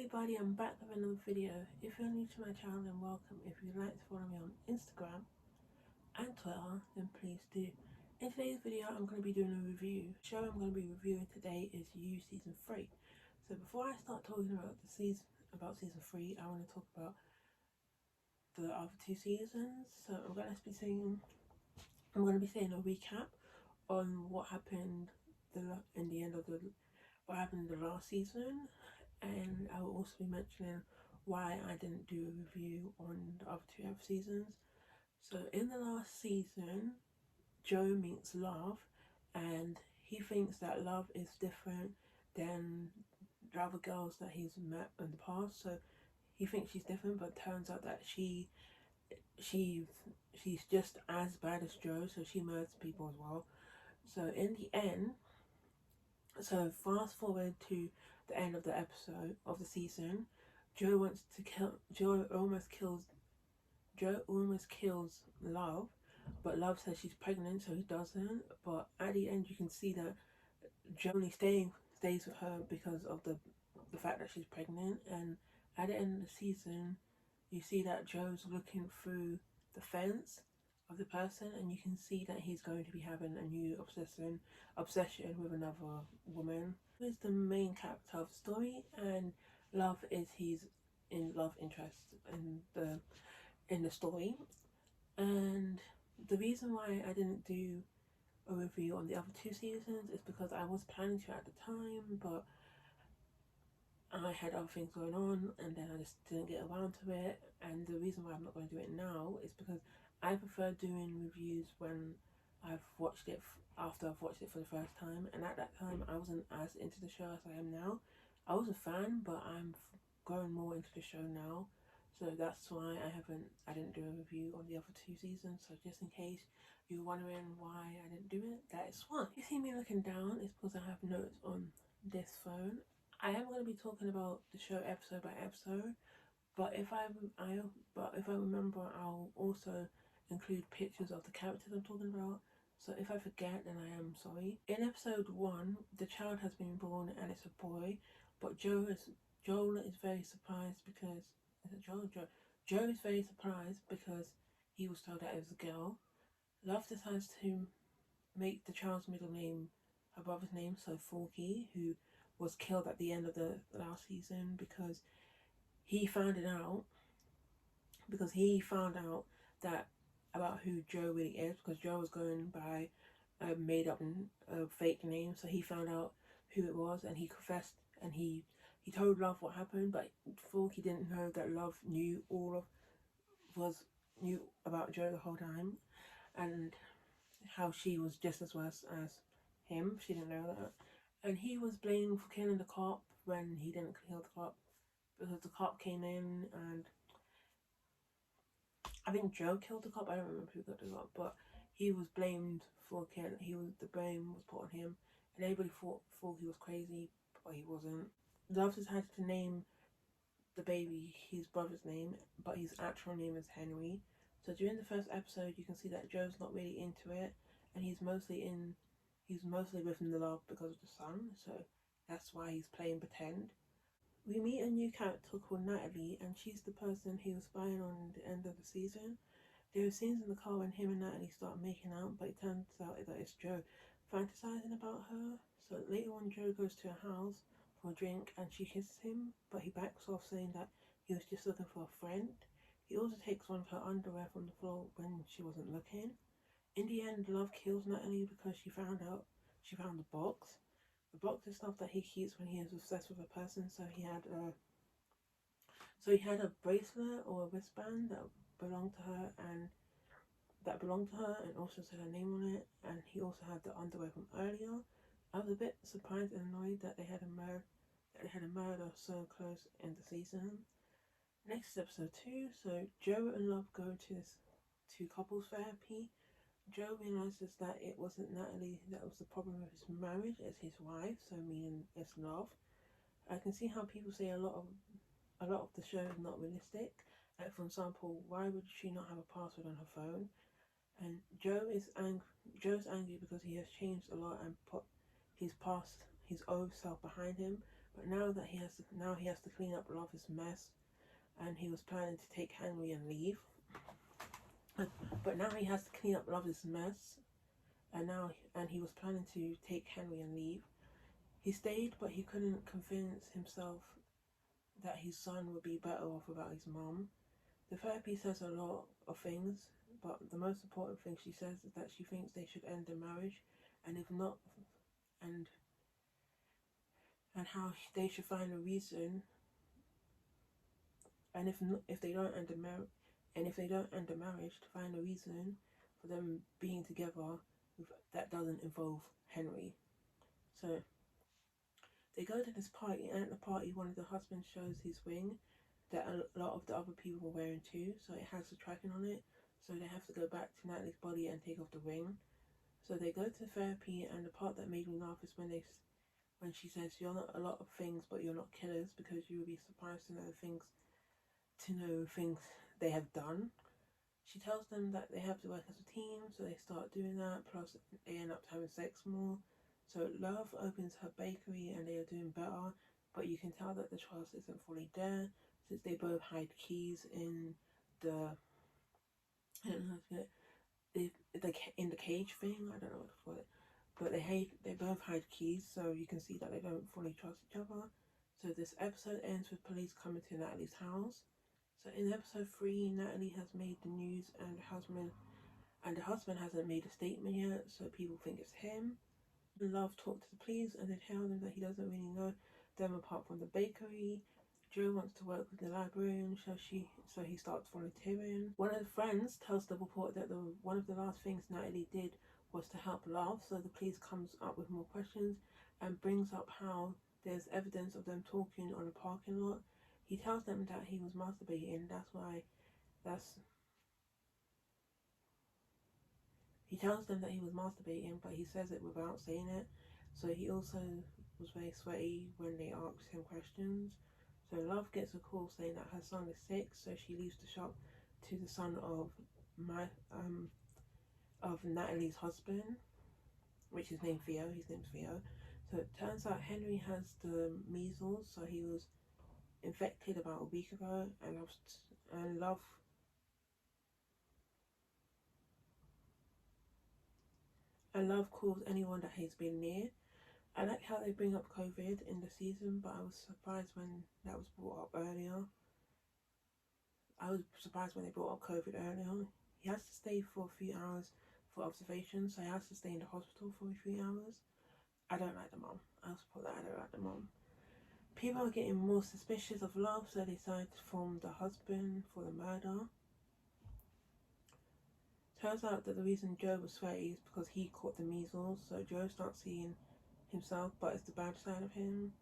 everybody, I'm back with another video. If you're new to my channel, then welcome. If you'd like to follow me on Instagram and Twitter, then please do. In today's video, I'm going to be doing a review. The show I'm going to be reviewing today is You Season 3. So before I start talking about season 3, I want to talk about the other two seasons. So I'm going to be saying a recap on what happened in the end of what happened in the last season, and I will also be mentioning why I didn't do a review on the other two seasons. So in the last season, Joe meets Love, and he thinks that Love is different than the other girls that he's met in the past. So he thinks she's different, but turns out that she's just as bad as Joe, so she murders people as well. So in the end, so fast forward to the end of the episode of the season, Joe almost kills Love, but Love says she's pregnant, so he doesn't. But at the end, you can see that Joe only stays with her because of the fact that she's pregnant. And at the end of the season, you see that Joe's looking through the fence of the person, and you can see that he's going to be having a new obsession with another woman. Who is the main character of the story, and Love is his love interest in the story. And the reason why I didn't do a review on the other two seasons is because I was planning to at the time, but I had other things going on, and then I just didn't get around to it. And the reason why I'm not going to do it now is because I prefer doing reviews when I've watched it after I've watched it for the first time. And at that time, I wasn't as into the show as I am now. I was a fan, but I'm growing more into the show now. So that's why I didn't do a review on the other two seasons. So just in case you're wondering why I didn't do it, that is why. You see me looking down, it's because I have notes on this phone. I am going to be talking about the show episode by episode, but if I remember, I'll also include pictures of the characters I'm talking about. So if I forget, then I am sorry. In episode 1, the child has been born and it's a boy, but Joel is very surprised because Joe is very surprised because he was told that it was a girl. Love decides to make the child's middle name her brother's name, so Forky, who was killed at the end of the last season because he found that about who Joe really is, because Joe was going by a made up fake name. So he found out who it was, and he confessed, and he told Love what happened, but Forky didn't know that Love knew about Joe the whole time, and how she was just as worse as him. She didn't know that. And he was blamed for killing the cop when he didn't kill the cop, because the cop came in, and I think Joe killed the cop. I don't remember who got the cop, but he was blamed for killing. The blame was put on him, and everybody thought he was crazy, but he wasn't. Love decided to name the baby his brother's name, but his actual name is Henry. So during the first episode, you can see that Joe's not really into it, and he's mostly within the love because of the son. So that's why he's playing pretend. We meet a new character called Natalie, and she's the person he was spying on at the end of the season. There are scenes in the car when him and Natalie start making out, but it turns out that it's Joe fantasizing about her. So later on, Joe goes to her house for a drink and she kisses him, but he backs off, saying that he was just looking for a friend. He also takes one of her underwear from the floor when she wasn't looking. In the end, Love kills Natalie because she found the box. The box is stuff that he keeps when he is obsessed with a person. So he had a bracelet or a wristband that belonged to her, and also said her name on it. And he also had the underwear from earlier. I was a bit surprised and annoyed that they had a murder so close in the season. Next is episode 2. So Joe and Love go to couples therapy. Joe realizes that it wasn't Natalie that was the problem with his marriage, it's his wife, so meaning it's Love. I can see how people say a lot of the show is not realistic. Like, for example, why would she not have a password on her phone? And Joe's angry because he has changed a lot and put his old self behind him, But now he has to clean up Love's mess, and he was planning to take Henry and leave. But now he has to clean up Love's mess, and he was planning to take Henry and leave. He stayed, but he couldn't convince himself that his son would be better off without his mum. The therapy says a lot of things, but the most important thing she says is that she thinks they should end the marriage, and if not, and how they should find a reason, and if they don't end the marriage, to find a reason for them being together that doesn't involve Henry. So they go to this party, and at the party, one of the husbands shows his ring that a lot of the other people were wearing too, so it has the tracking on it. So they have to go back to Natalie's body and take off the ring. So they go to therapy, and the part that made me laugh is when she says, "You're not a lot of things, but you're not killers, because you will be surprised to know things they have done." She tells them that they have to work as a team, so they start doing that. Plus, they end up having sex more. So Love opens her bakery, and they are doing better, but you can tell that the trust isn't fully there, since they both hide keys in the I don't know how to in the cage thing. I don't know what to call it, but they both hide keys, so you can see that they don't fully trust each other. So this episode ends with police coming to Natalie's house. So in episode 3, Natalie has made the news, and the husband hasn't made a statement yet, so people think it's him. Love talked to the police, and they tell them that he doesn't really know them apart from the bakery. Joe wants to work with the librarian, so he starts volunteering. One of the friends tells the report that one of the last things Natalie did was to help Love, so the police comes up with more questions and brings up how there's evidence of them talking on a parking lot. He tells them that he was masturbating, he tells them that he was masturbating, but he says it without saying it. So he also was very sweaty when they asked him questions. So Love gets a call saying that her son is sick, so she leaves the shop to the son of Natalie's husband, which is named Theo. His name's Theo. So it turns out Henry has the measles, so he was infected about a week ago, and Love calls anyone that he's been near. I like how they bring up COVID in the season, but I was surprised when that was brought up earlier. I was surprised when they brought up COVID earlier. He has to stay for a few hours for observation, so he has to stay in the hospital for a few hours. I don't like the mom. I'll support that. I don't like the mom. People are getting more suspicious of Love, so they decide to form the husband for the murder. Turns out that the reason Joe was sweaty is because he caught the measles, so Joe starts seeing himself, but it's the bad side of him,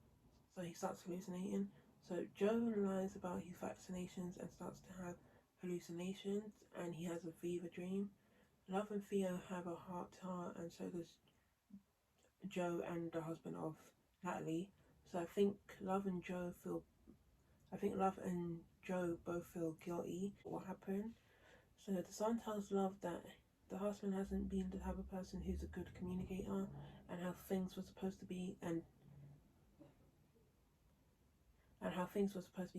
so he starts hallucinating. So Joe lies about his vaccinations and starts to have hallucinations, and he has a fever dream. Love and Theo have a heart-to-heart, and so does Joe and the husband of Natalie. So I think Love and Joe both feel guilty for what happened. So the son tells Love that the husband hasn't been the type of person who's a good communicator, and how things were supposed to be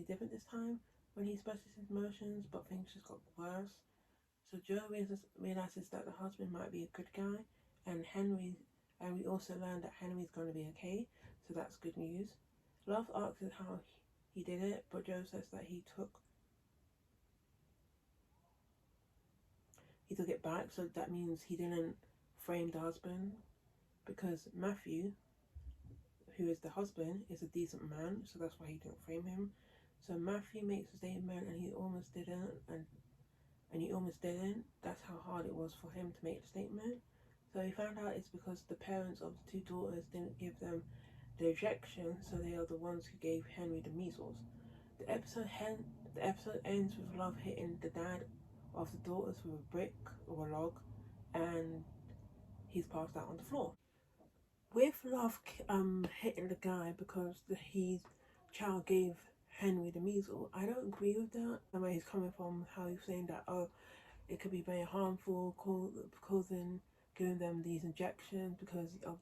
different this time when he expresses his emotions, but things just got worse. So Joe realizes that the husband might be a good guy, and we also learned that Henry's going to be okay, so that's good news. Love asks how he did it, but Joe says that he took it back, so that means he didn't frame the husband, because Matthew, who is the husband, is a decent man, so that's why he didn't frame him. So Matthew makes a statement, and he almost didn't, That's how hard it was for him to make the statement. So he found out it's because the parents of the two daughters didn't give them the injection, so they are the ones who gave Henry the measles. The episode ends with Love hitting the dad of the daughters with a brick or a log, and he's passed out on the floor. With Love hitting the guy because his child gave Henry the measles, I don't agree with that. Where he's coming from, how he's saying that, it could be very harmful, giving them these injections because of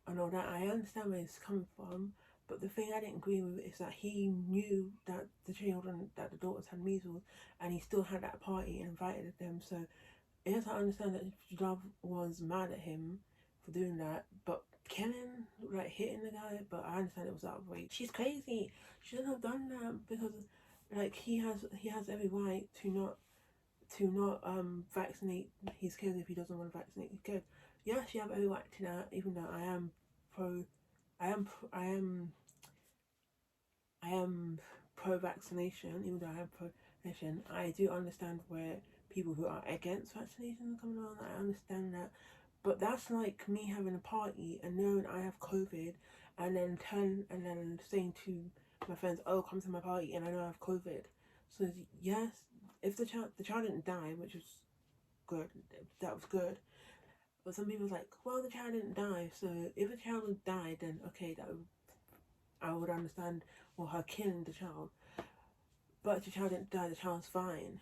and all that. I understand where he's coming from, But the thing I didn't agree with is that he knew that that the daughters had measles, and he still had that party and invited them. So yes, I understand that Love was mad at him for doing that, but killing, like hitting the guy, but I understand it was outrage. She's crazy. She shouldn't have done that because, like, he has every right to not vaccinate his kids if he doesn't want to vaccinate his kids. Yes, you have every right to that. Even though pro, I am I am pro vaccination, even though I am pro vaccination, I do understand where people who are against vaccination are coming on. I understand that. But that's like me having a party and knowing I have COVID and then saying to my friends, oh, come to my party, and I know I have COVID. So yes, if the child didn't die, which was good, that was good. But some people was like, well, the child didn't die, so if the child would die, then okay, I would understand, well, her killing the child. But if the child didn't die, the child's fine.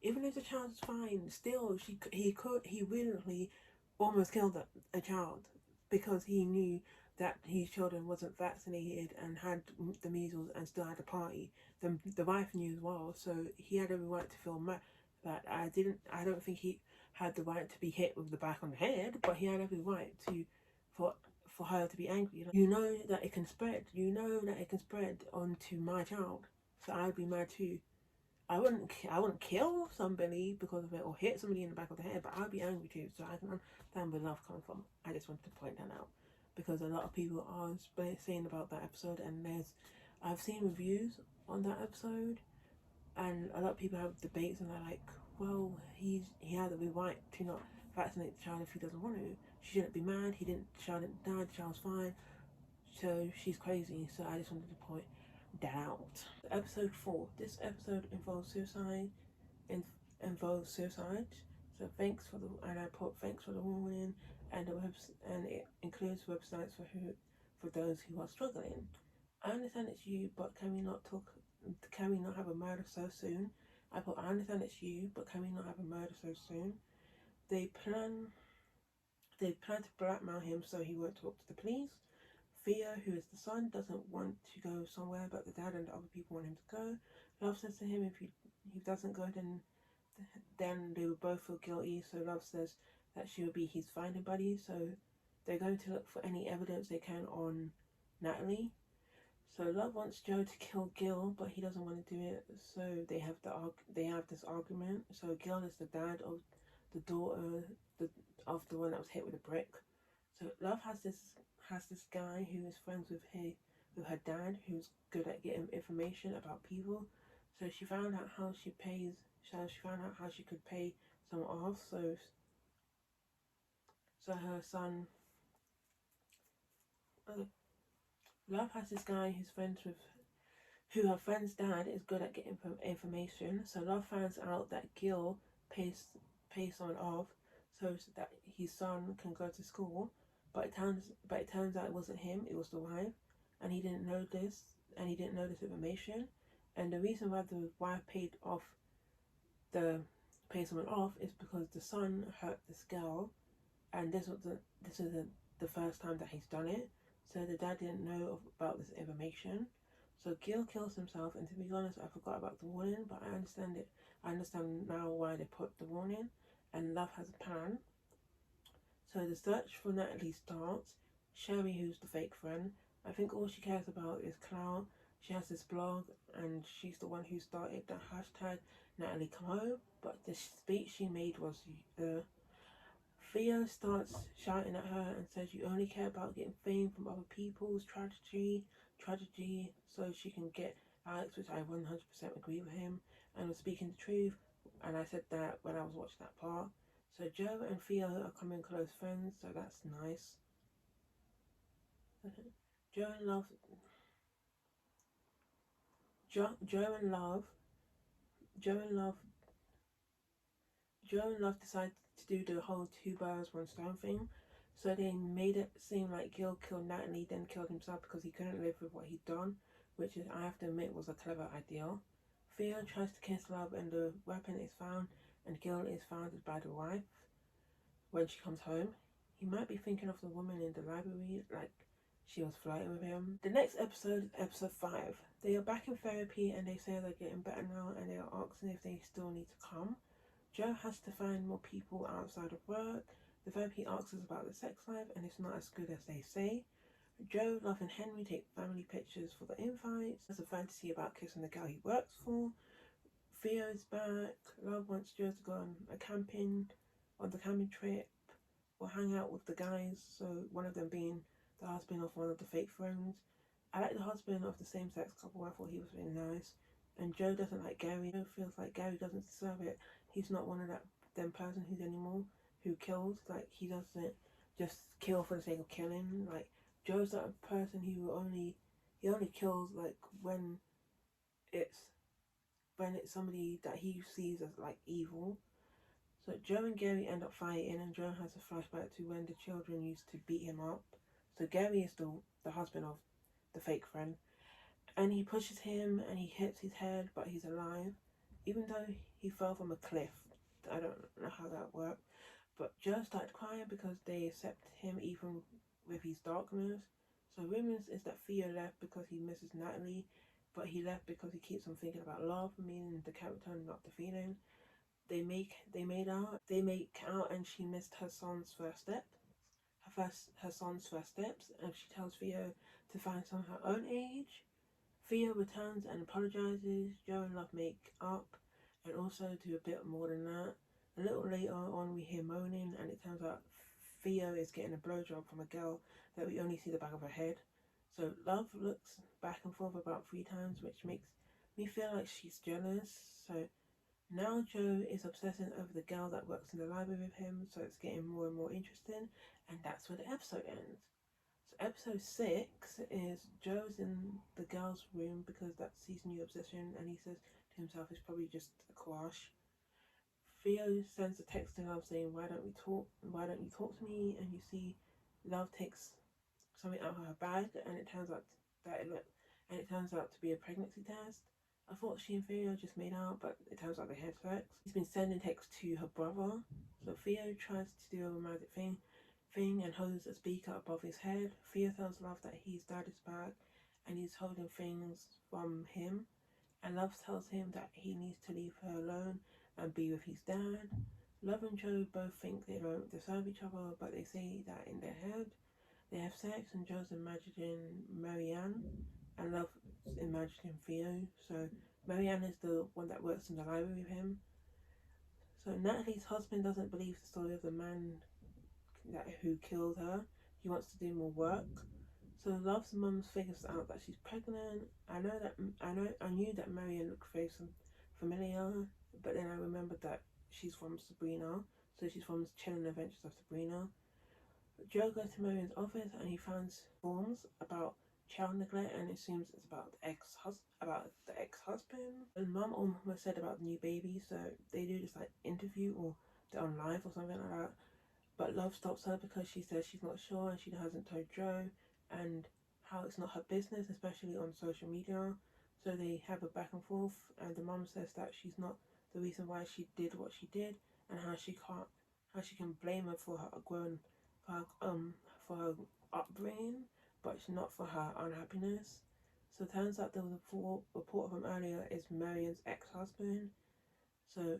Even if the child's fine, still he willingly almost killed a child because he knew that his children wasn't vaccinated and had the measles and still had a party. The wife knew as well, so he had every right to feel mad. That I don't think he had the right to be hit with the back on the head, but he had every right to for for her to be angry. You know that it can spread. You know that it can spread onto my child, so I'd be mad too. I wouldn't kill somebody because of it or hit somebody in the back of the head, but I'd be angry too. So I can understand where love coming from. I just wanted to point that out because a lot of people are saying about that episode, and I've seen reviews on that episode, and a lot of people have debates, and they're like, well, he had every right to not vaccinate the child if he doesn't want to. She shouldn't be mad. The child didn't die. The child's fine. So she's crazy. So I just wanted to point that out. Episode 4. This episode involves suicide. So thanks for the and I put thanks for the warning, and and it includes websites for those who are struggling. I understand it's you, but can we not talk? Can we not have a murder so soon? I understand it's you, but can we not have a murder so soon? They plan they plan to blackmail him so he won't talk to the police. Theo, who is the son, doesn't want to go somewhere, but the dad and the other people want him to go. Love says to him, if he doesn't go, then they will both feel guilty. So Love says that she will be his finding buddy. So they're going to look for any evidence they can on Natalie. So Love wants Joe to kill Gil, but he doesn't want to do it. So they have this argument. So Gil is the dad of the daughter of the one that was hit with a brick. So Love has this guy who is friends with her dad, who's good at getting information about people. So she found out how she pays. So she found out how she could pay someone off. So her son. Love has this guy who's friends with who her friend's dad is good at getting information. So Love finds out that Gil pays someone off so that his son can go to school. But it turns out it wasn't him, it was the wife, and he didn't know this, information. And the reason why the wife paid someone off is because the son hurt this girl, and this is the first time that he's done it. So the dad didn't know about this information. So Gil kills himself, and to be honest, I forgot about the warning, but I understand it. I understand now why they put the warning, and Love has a plan. So the search for Natalie starts. Sherry, who's the fake friend, I think all she cares about is clout. She has this blog, and she's the one who started the hashtag Natalie Come Home, but the speech she made was Theo starts shouting at her and says you only care about getting fame from other people's tragedy, so she can get Alex, which I 100% agree with him, and was speaking the truth. And I said that when I was watching that part. So Joe and Theo are becoming close friends, so that's nice. Joe and Love, Joe and Love, Joe and Love, Joe and Love decided to do the whole two birds one stone thing. So they made it seem like Gil killed Natalie, then killed himself because he couldn't live with what he'd done, which is, I have to admit, was a clever idea. Theo tries to kiss Love, and the weapon is found, and Gil is found by the wife when she comes home. He might be thinking of the woman in the library, like she was flirting with him. The next episode is episode 5. They are back in therapy and they say they're getting better now and they are asking if they still need to come. Joe has to find more people outside of work. The therapy asks us about the sex life and it's not as good as they say. Joe, Love and Henry take family pictures for the invites. There's a fantasy about kissing the girl he works for. Theo's back. Love wants Joe to go on the camping trip or hang out with the guys, so one of them being the husband of one of the fake friends. I like the husband of the same-sex couple. I thought he was really nice. And Joe doesn't like Gary. Joe feels like Gary doesn't deserve it. He's not one of them person who's anymore who kills. Like, he doesn't just kill for the sake of killing. Like, Joe's that person who only kills like when it's somebody that he sees as like evil. So Joe and Gary end up fighting and Joe has a flashback to when the children used to beat him up. So Gary is still the husband of the fake friend. And he pushes him and he hits his head, but he's alive. Even though he fell from a cliff. I don't know how that worked. But Joe started crying because they accept him even with his darkness. So rumors is that Theo left because he misses Natalie, but he left because he keeps on thinking about love, meaning the character, not the feeling. They make out and she missed her son's first step. Her son's first steps, and she tells Theo to find some her own age. Theo returns and apologizes. Joe and Love make up and also do a bit more than that. A little later on we hear moaning and it turns out Theo is getting a blowjob from a girl that we only see the back of her head. So Love looks back and forth about 3 times, which makes me feel like she's jealous. So now Joe is obsessing over the girl that works in the library with him, so it's getting more and more interesting, and that's where the episode ends. So episode 6 is Joe's in the girl's room because that's his new obsession, and he says to himself it's probably just a crush. Theo sends a text to Love saying, why don't you talk to me? And you see Love takes something out of her bag and it turns out to be a pregnancy test. I thought she and Theo just made out, but it turns out they had sex. He's been sending texts to her brother. So Theo tries to do a romantic thing and holds a speaker above his head. Theo tells Love that his dad is back and he's holding things from him. And Love tells him that he needs to leave her alone and be with his dad. Love and Joe both think they don't deserve each other, but they say that in their head. They have sex and Joe's imagining Marianne and Love imagining Theo. So Marianne is the one that works in the library with him. So Natalie's husband doesn't believe the story of the man who killed her. He wants to do more work. So Love's mum figures out that she's pregnant. I knew that Marianne looked very familiar, but then I remembered that she's from Sabrina. So she's from Chilling Adventures of Sabrina. Joe goes to Marianne's office and he finds forms about child neglect, and it seems it's about the ex-husband. And Mum almost said about the new baby, so they do this like interview or they're on live or something like that. But Love stops her because she says she's not sure and she hasn't told Joe, and how it's not her business, especially on social media. So they have a back and forth, and the mum says that she's not the reason why she did what she did, and how she can blame her for her upbringing, but it's not for her unhappiness. So it turns out the report from earlier is Marianne's ex-husband. So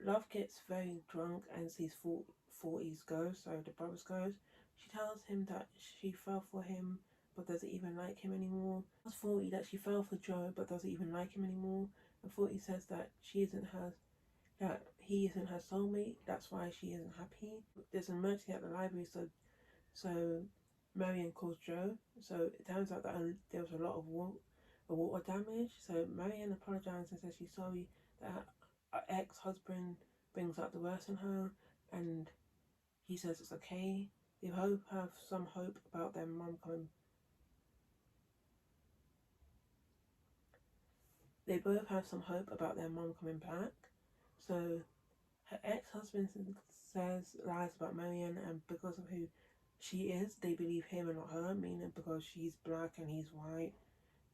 Love gets very drunk and sees 40's ghost, so the brother's ghost. She tells him that she fell for him but doesn't even like him anymore. Tells 40 that she fell for Joe but doesn't even like him anymore. And 40 says that he isn't her soulmate, that's why she isn't happy. There's an emergency at the library, so Marianne calls Joe. So it turns out that there was a lot of water damage. So Marianne apologizes and says she's sorry that her ex-husband brings out the worst in her, and he says it's okay. They both have some hope about their mum coming. They both have some hope about their mum coming back. So her ex-husband lies about Marianne, and because of who she is, they believe him and not her, meaning because she's black and he's white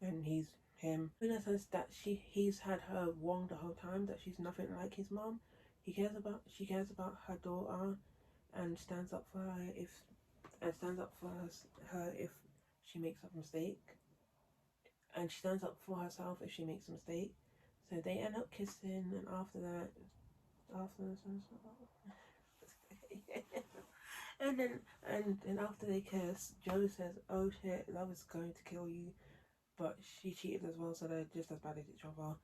and he's him. Luna says that he's had her wrong the whole time, that she's nothing like his mom. She cares about her daughter and stands up for her if she makes a mistake, and she stands up for herself if she makes a mistake. So they end up kissing, and after that, after and then after they kiss, Joe says, "Oh shit, love is going to kill you," but she cheated as well, so they're just as bad as each other.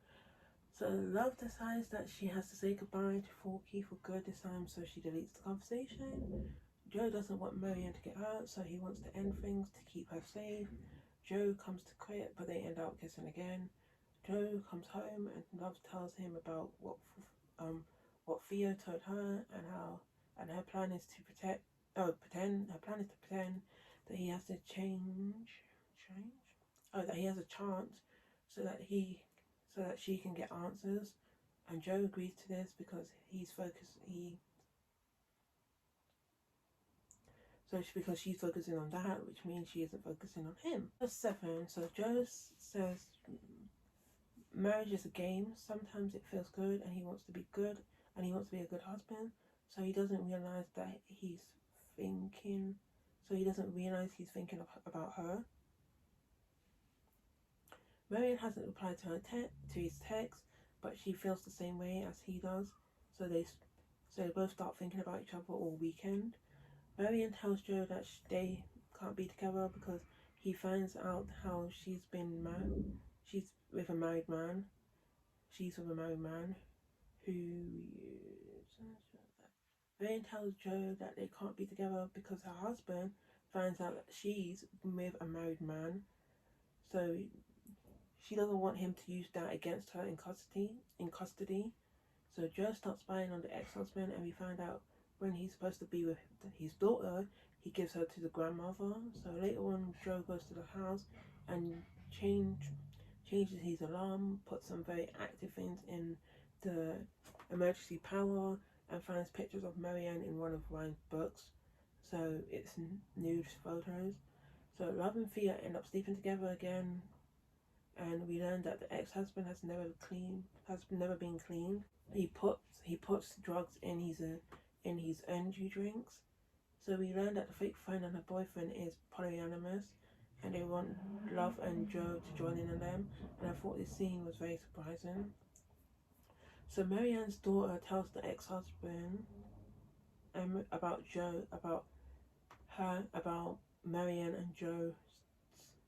So Love decides that she has to say goodbye to Forky for good this time, so she deletes the conversation. Joe doesn't want Marianne to get hurt, so he wants to end things to keep her safe. Joe comes to quit, but they end up kissing again. Joe comes home and Love tells him about what Theo told her, and her plan is to pretend. Her plan is to pretend that he has to change. Oh, that he has a chance, so that she can get answers. And Joe agrees to this because he's focused. Because she's focusing on that, which means she isn't focusing on him. Verse 7. So Joe says, marriage is a game. Sometimes it feels good, and he wants to be good, and he wants to be a good husband. So he doesn't realize that he's thinking. So he doesn't realize he's thinking about her. Marianne hasn't replied to his text, but she feels the same way as he does. So they both start thinking about each other all weekend. Marianne tells Joe that they can't be together because he finds out how she's with a married man. She's with a married man who. Marianne tells Joe that they can't be together because her husband finds out that she's with a married man. So she doesn't want him to use that against her in custody. So Joe starts spying on the ex-husband, and we find out when he's supposed to be with his daughter, he gives her to the grandmother. So later on, Joe goes to the house and changes his alarm, puts some very active things in the emergency power, and finds pictures of Marianne in one of Ryan's books. So it's nude photos. So Love and Thea end up sleeping together again, and we learn that the ex-husband has never been cleaned. He puts drugs in his energy drinks. So we learn that the fake friend and her boyfriend is polyamorous, and they want Love and Joe to join in on them. And I thought this scene was very surprising. So Marianne's daughter tells the ex-husband about Marianne and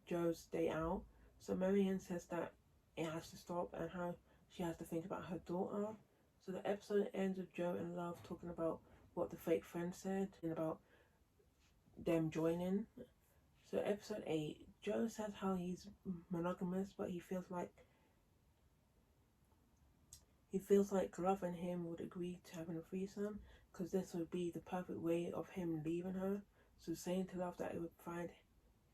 Joe's day out. So Marianne says that it has to stop and how she has to think about her daughter. So the episode ends with Joe and Love talking about what the fake friend said and about them joining. So episode 8, Joe says how he's monogamous, but he feels like Love and him would agree to having a threesome because this would be the perfect way of him leaving her. So saying to Love that it would find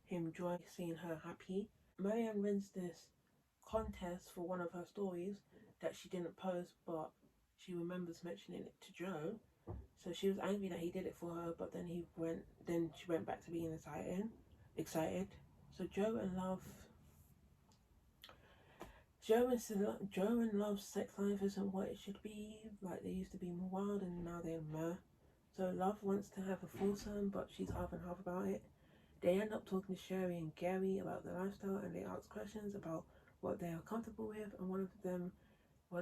him joy seeing her happy. Marianne wins this contest for one of her stories that she didn't post, but she remembers mentioning it to Joe. So she was angry that he did it for her, but then she went back to being excited. So Joe and Love's sex life isn't what it should be. Like, they used to be more wild and now they're meh. So Love wants to have a foursome, but she's half and half about it. They end up talking to Sherry and Gary about their lifestyle, and they ask questions about what they are comfortable with. And one of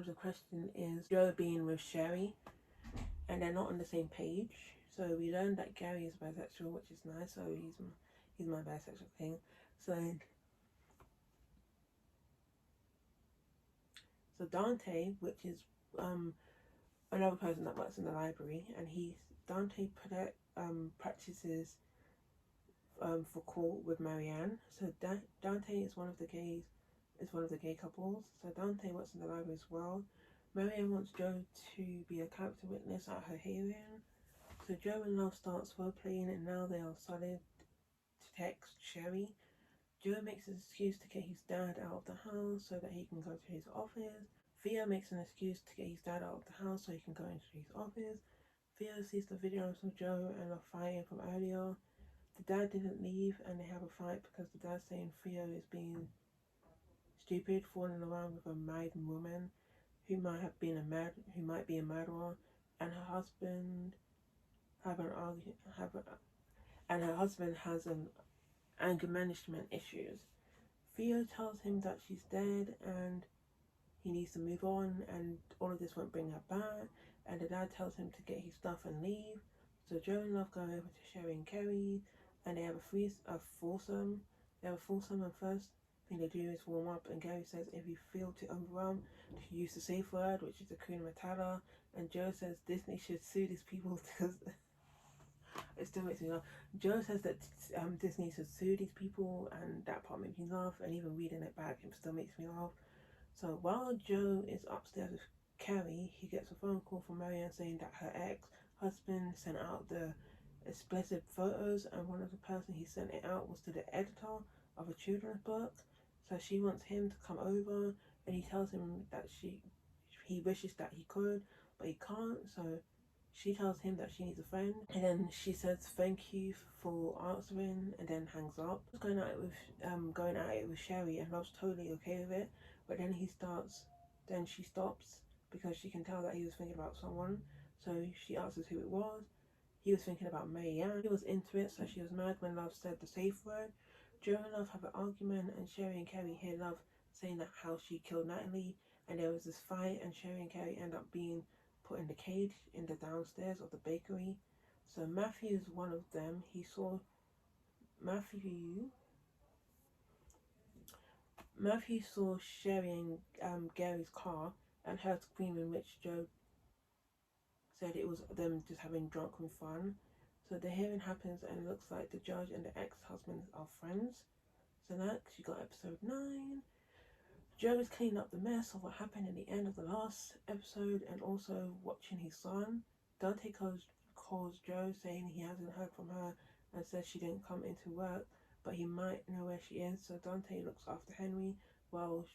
the questions is Joe being with Sherry, and they're not on the same page. So we learned that Gary is bisexual, which is nice. So he's my bisexual thing. So Dante, which is another person that works in the library, and Dante practices for court with Marianne. So Dante is one of the gay couples. So Dante works in the library as well. Marianne wants Joe to be a character witness at her hearing. So Joe and Love starts role playing, and now they are solid to text Sherry. Joe makes an excuse to get his dad out of the house so that he can go to his office. Theo makes an excuse to get his dad out of the house so he can go into his office. Theo sees the videos of Joe and are fighting from earlier. The dad didn't leave, and they have a fight because the dad's saying Theo is being stupid, falling around with a married woman who might be a murderer, and her husband has anger management issues. Theo tells him that she's dead and he needs to move on, and all of this won't bring her back. And the dad tells him to get his stuff and leave. So Joe and Love go over to Sherry and Kerry, and they have a foursome. They have a foursome, and first thing they do is warm up. And Gary says if you feel too overwhelmed, to use the safe word, which is Hakuna Matata. And Joe says Disney should sue these people because it still makes me laugh. Joe says that Disney should sue these people, and that part makes me laugh. And even reading it back, it still makes me laugh. So while Joe is upstairs with Kerry, he gets a phone call from Marianne saying that her ex-husband sent out the explicit photos, and one of the person he sent it out was to the editor of a children's book. So she wants him to come over, and he tells him that he wishes that he could, but he can't. So she tells him that she needs a friend, and then she says thank you for answering, and then hangs up. Going at it with Sherry, and Love's totally okay with it. But then she stops because she can tell that he was thinking about someone. So she asks who it was. He was thinking about Marianne. He was into it, so she was mad when Love said the safe word. Joe and Love have an argument, and Sherry and Kerry hear Love saying that how she killed Natalie, and there was this fight, and Sherry and Kerry end up being put in the cage in the downstairs of the bakery. So Matthew is one of them. Matthew saw Sherry in Gary's car and heard screaming, which Joe said it was them just having drunken fun. So the hearing happens and it looks like the judge and the ex-husband are friends. So next you got episode 9. Joe is cleaning up the mess of what happened in the end of the last episode and also watching his son. Dante calls Joe saying he hasn't heard from her and says she didn't come into work, but he might know where she is. So Dante looks after Henry while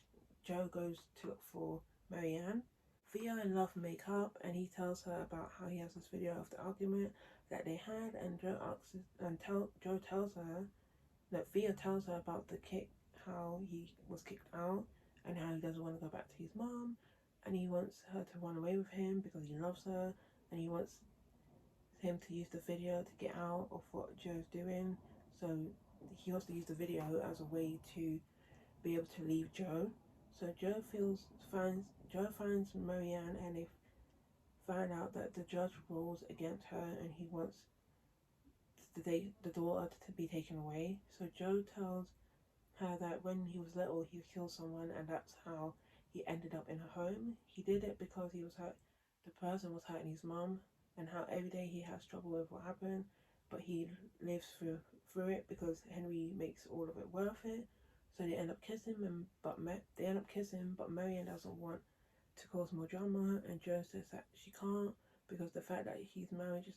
Joe goes to look for Marianne. Theo and Love make up, and he tells her about how he has this video of the argument that they had, and Joe tells her that Theo tells her about the kick, how he was kicked out, and how he doesn't want to go back to his mom, and he wants her to run away with him because he loves her, and he wants him to use the video to get out of what Joe's doing. So he wants to use the video as a way to be able to leave Joe. So Joe finds Marianne, and they find out that the judge rules against her, and he wants the daughter to be taken away. So Joe tells her that when he was little he killed someone, and that's how he ended up in her home. He did it because he was hurt. The person was hurting his mom, and how every day he has trouble with what happened, but he lives through it because Henry makes all of it worth it. So they end up kissing, but Marianne doesn't want to cause more drama, and Joe says that she can't because the fact that his marriage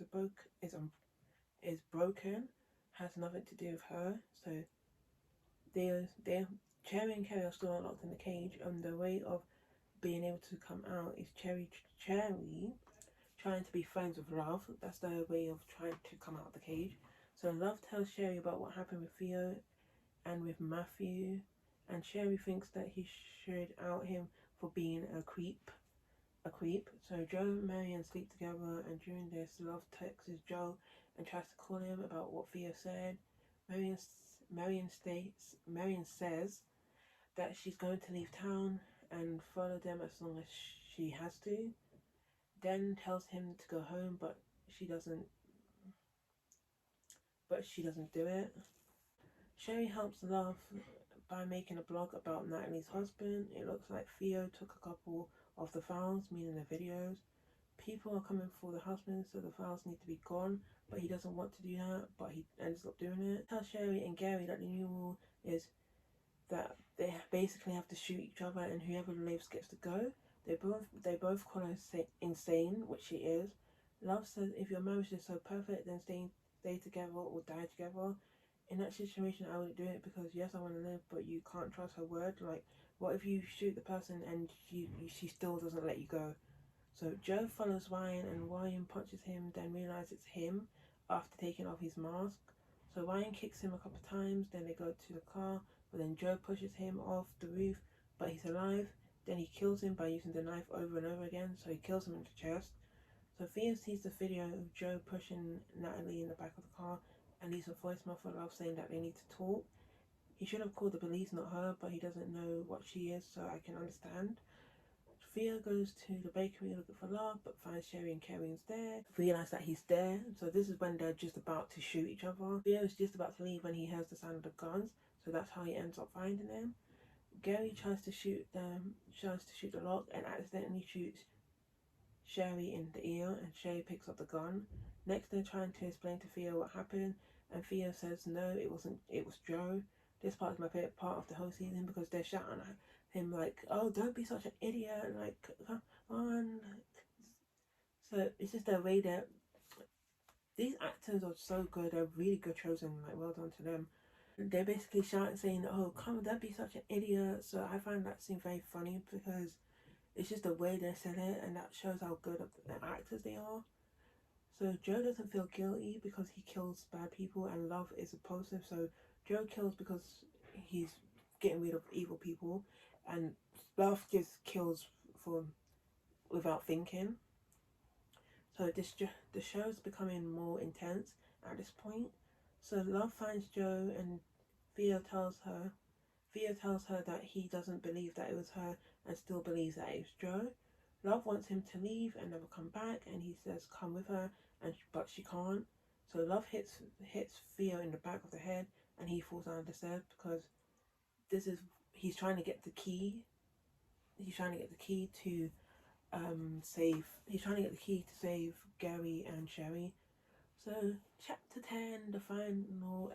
is broken has nothing to do with her. So they're Cherry and Kerry are still locked in the cage, and the way of being able to come out is Cherry trying to be friends with Love. That's their way of trying to come out of the cage. So Love tells Sherry about what happened with Theo and with Matthew, and Sherry thinks that he should out him for being a creep. So Joe and Marianne sleep together, and during this, Love texts Joe and tries to call him about what Theo said. Marianne says that she's going to leave town and follow them as long as she has to. Then tells him to go home, but she doesn't do it. Sherry helps Love by making a blog about Natalie's husband. It looks like Theo took a couple of the files, meaning the videos. People are coming for the husband, so the files need to be gone, but he doesn't want to do that, but he ends up doing it. Tell Sherry and Gary that the new rule is that they basically have to shoot each other, and whoever lives gets to go. They both call her insane, which she is. Love says if your marriage is so perfect, then stay together or die together. In that situation, I wouldn't do it because yes, I want to live, but you can't trust her word. Like, what if you shoot the person and she still doesn't let you go? So Joe follows Ryan, and Ryan punches him, then realizes it's him after taking off his mask. So Ryan kicks him a couple of times, then they go to the car, but then Joe pushes him off the roof, but he's alive. Then he kills him by using the knife over and over again, so he kills him in the chest. So Theo sees the video of Joe pushing Natalie in the back of the car and leaves a voicemail for Love saying that they need to talk. He should have called the police, not her, but he doesn't know what she is, so I can understand. Theo goes to the bakery looking for Love, but finds Sherry and Kerry there. Realise that he's there, so this is when they're just about to shoot each other. Theo is just about to leave when he hears the sound of the guns, so that's how he ends up finding them. Gary tries to shoot the lock and accidentally shoots Sherry in the ear, and Sherry picks up the gun. Next, they're trying to explain to Theo what happened, and Theo says no, it wasn't, it was Joe. This part is my favorite part of the whole season because they're shouting at him like, "Oh, don't be such an idiot!" Like, come on. So it's just the way that these actors are so good. They're really good chosen. Like, well done to them. They're basically shouting, saying, "Oh, come on, don't be such an idiot." So I find that scene very funny because it's just the way they said it, and that shows how good of the actors they are. So Joe doesn't feel guilty because he kills bad people, and Love is opposite. So Joe kills because he's getting rid of evil people, and Love just kills for without thinking. So the show's becoming more intense at this point. So Love finds Joe, and Theo tells her that he doesn't believe that it was her and still believes that it was Joe. Love wants him to leave and never come back, and he says come with her, but she can't. So Love hits Theo in the back of the head, and he falls down the stairs because he's trying to get the key. He's trying to get the key to save. He's trying to get the key to save Gary and Sherry. So chapter 10, the final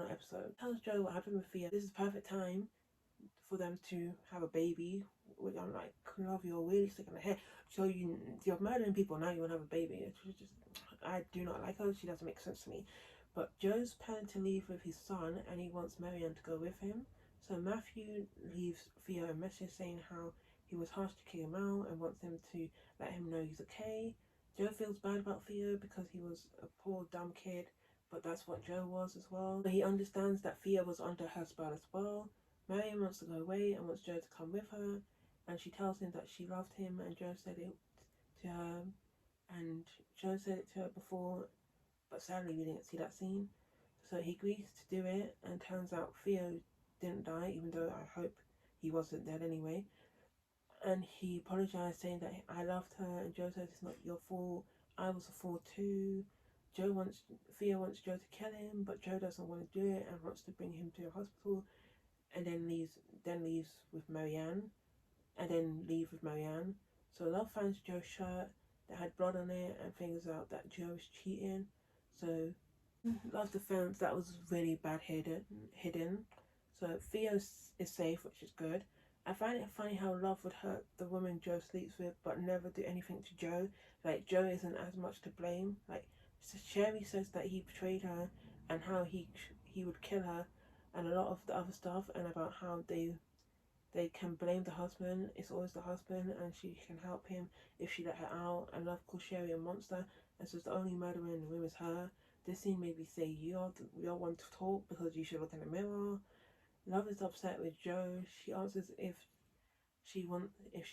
episode, tells Joe what happened with Theo. This is perfect time for them to have a baby, which I'm like, Love, you're really sick in the head. So you're murdering people, now you want to have a baby. It's just, I do not like her. She doesn't make sense to me. But Joe's planning to leave with his son, and he wants Marianne to go with him. So Matthew leaves Theo a message saying how he was harsh to kick him out and wants him to let him know he's okay. Joe feels bad about Theo because he was a poor dumb kid, but that's what Joe was as well. But he understands that Theo was under her spell as well. Marianne wants to go away and wants Joe to come with her, and she tells him that she loved him, and Joe said it to her, and Joe said it to her before, but sadly we didn't see that scene. So he agrees to do it, and turns out Theo didn't die, even though I hope he wasn't dead anyway. And he apologized, saying that I loved her, and Joe says it's not your fault, I was a fool too. Theo wants Joe to kill him, but Joe doesn't want to do it and wants to bring him to a hospital, and then leaves with Marianne, So Love finds Joe's shirt that had blood on it and figures out that Joe is cheating. So Love's defense, that was really bad hidden. So Theo is safe, which is good. I find it funny how Love would hurt the woman Joe sleeps with, but never do anything to Joe. Like, Joe isn't as much to blame. Like, Sherry says that he betrayed her and how he would kill her, and a lot of the other stuff, and about how they can blame the husband. It's always the husband, and she can help him if she let her out. And Love calls Sherry a monster, and says the only murderer in the room is her. This scene made me say, you're one to talk because you should look in the mirror. Love is upset with Joe. She answers if she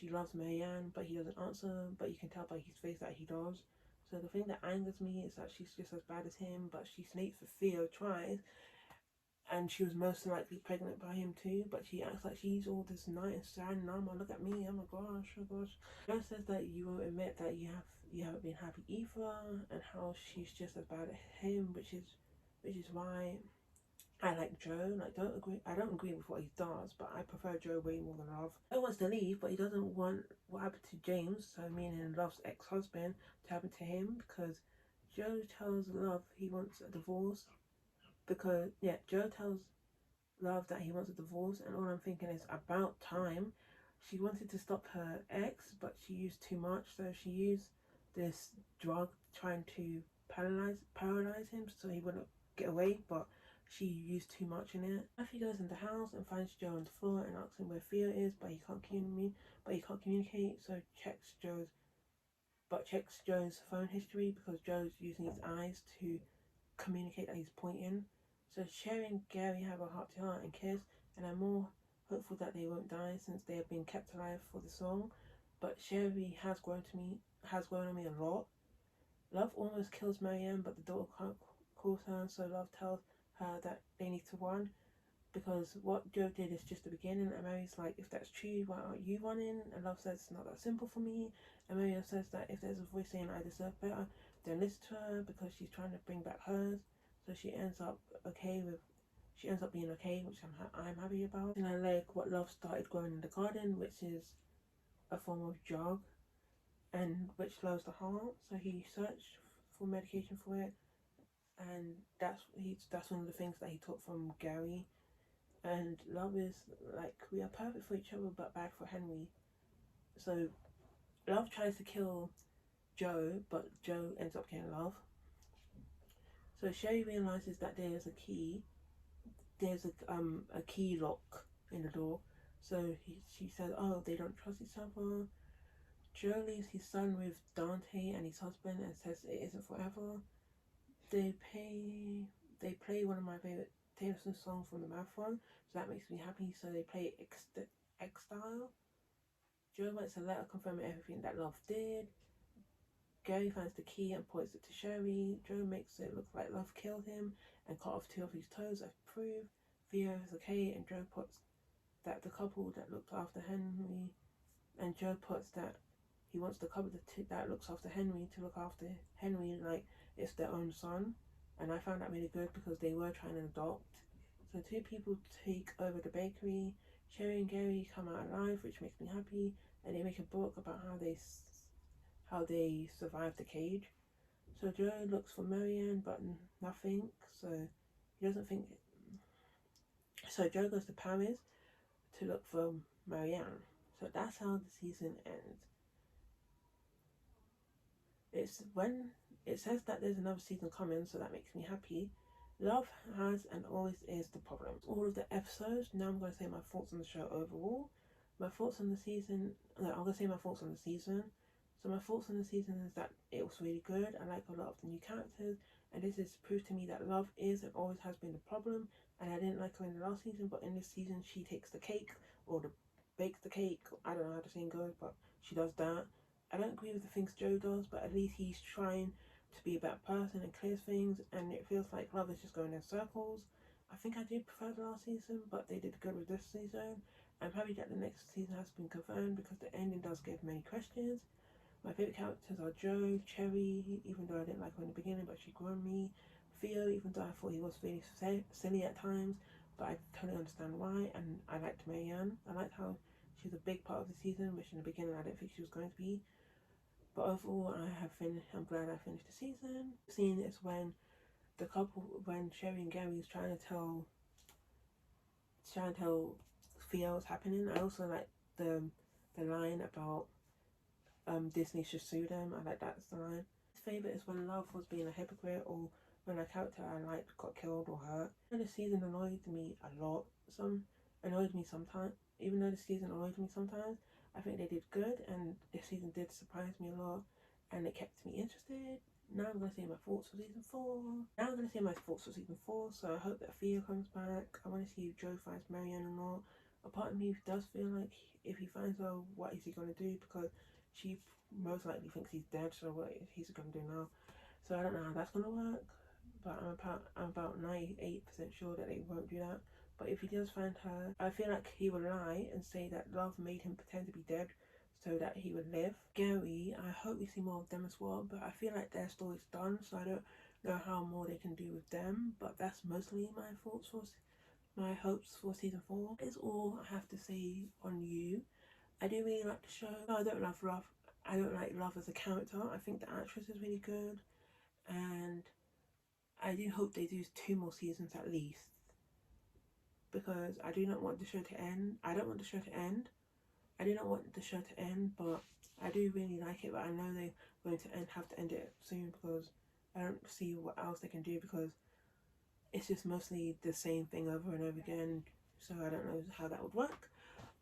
loves Marianne, but he doesn't answer, but you can tell by his face that he does. So the thing that angers me is that she's just as bad as him, but she sleeps with Theo twice, and she was most likely pregnant by him too, but she acts like she's all this nice and normal. Look at me, oh my gosh, oh gosh. Joe says that you won't admit that you haven't been happy either, and how she's just as bad as him, which is why I like Joe. Like, I don't agree with what he does, but I prefer Joe way more than Love. Joe wants to leave, but he doesn't want what happened to James, so meaning Love's ex-husband, to happen to him, because Joe tells Love he wants a divorce. Joe tells Love that he wants a divorce, and all I'm thinking is about time. She wanted to stop her ex, but she used too much, so she used this drug trying to paralyze him so he wouldn't get away, but she used too much in it. Matthew goes in the house and finds Joe on the floor and asks him where Theo is, but he can't communicate, so checks Joe's phone history because Joe's using his eyes to communicate that he's pointing. So Sherry and Gary have a heart-to-heart and kiss, and I'm more hopeful that they won't die since they have been kept alive for the song. But Sherry has grown on me a lot. Love almost kills Marianne, but the daughter calls her, so Love tells her that they need to run because what Joe did is just the beginning. And Mary's like, if that's true, why aren't you running? And Love says it's not that simple for me. And Mario says that if there's a voice saying I deserve better, then listen to her because she's trying to bring back hers. So she ends up being okay, which I'm happy about. And I like what Love started growing in the garden, which is a form of jog, and which lowers the heart. So he searched for medication for it, and that's one of the things that he took from Gary. And Love is like, we are perfect for each other but bad for Henry. So Love tries to kill Joe, but Joe ends up killing Love. So Sherry realizes that there's a key lock in the door. So she says, oh, they don't trust each other. Joe leaves his son with Dante and his husband and says it isn't forever. They play one of my favorite Taylor Swift songs from the marathon, so that makes me happy. So they play X-Style. Joe writes a letter confirming everything that Love did. Gary finds the key and points it to Sherry. Joe makes it look like Love killed him and cut off 2 of his toes as proof. Theo is okay, and Joe puts that the couple that looked after Henry, and Joe puts that he wants the couple that looks after Henry to look after Henry like it's their own son. And I found that really good because they were trying to adopt. So 2 people take over the bakery. Sherry and Gary come out alive, which makes me happy, and they make a book about how they survived the cage. So Joe looks for Marianne, but nothing. So he doesn't think. So Joe goes to Paris to look for Marianne. So that's how the season ends. It's when it says that there's another season coming, so that makes me happy. Love has and always is the problem. All of the episodes. Now I'm going to say my thoughts on the show overall. My thoughts on the season. No, I'm going to say my thoughts on the season. So my thoughts on the season is that it was really good. I like a lot of the new characters, and this is proof to me that Love is and always has been the problem. And I didn't like her in the last season, but in this season she takes the cake or bakes the cake. I don't know how the saying goes, but she does that. I don't agree with the things Joe does, but at least he's trying to be a better person and clears things, and it feels like Love is just going in circles. I think I do prefer the last season, but they did good with this season. I'm happy that the next season has been confirmed because the ending does give many questions. My favourite characters are Joe, Cherry, even though I didn't like her in the beginning, but she grew on me. Theo, even though I thought he was really silly at times, but I totally understand why. And I liked Marianne. I liked how she was a big part of the season, which in the beginning I didn't think she was going to be. But overall, I'm glad I finished the season. The scene is when Sherry and Gary is trying to tell Theo what's happening. I also like the line about Disney should sue them. I like that's the line. My favourite is when Love was being a hypocrite, or when a character I liked got killed or hurt. Even though the season annoyed me a lot, even though the season annoyed me sometimes, I think they did good, and this season did surprise me a lot, and it kept me interested. Now I'm going to say my thoughts for season 4. So I hope that Theo comes back. I want to see if Joe finds Marianne or not. A part of me does feel like if he finds her, what is he going to do? Because she most likely thinks he's dead, so what is he going to do now? So I don't know how that's going to work, but I'm about 98% sure that they won't do that. But if he does find her, I feel like he will lie and say that Love made him pretend to be dead so that he would live. Gary, I hope we see more of them as well, but I feel like their story's done, so I don't know how more they can do with them. But that's mostly my hopes for season 4. Is all I have to say on You. I do really like the show. I don't like Love as a character. I think the actress is really good, and I do hope they do 2 more seasons at least, because I do not want the show to end. I don't want the show to end. I do not want the show to end, but I do really like it. But I know they're going to have to end it soon, because I don't see what else they can do, because it's just mostly the same thing over and over again. So I don't know how that would work.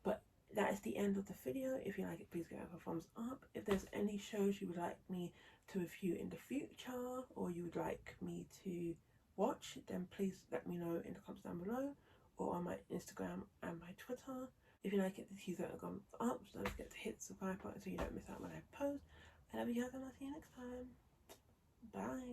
But that is the end of the video. If you like it, please give it a thumbs up. If there's any shows you would like me to review in the future, or you would like me to watch, then please let me know in the comments down below, or on my Instagram and my Twitter. If you like it, please give it a thumbs up. So don't forget to hit the subscribe button so you don't miss out when I post. I love you guys, and I'll see you next time. Bye.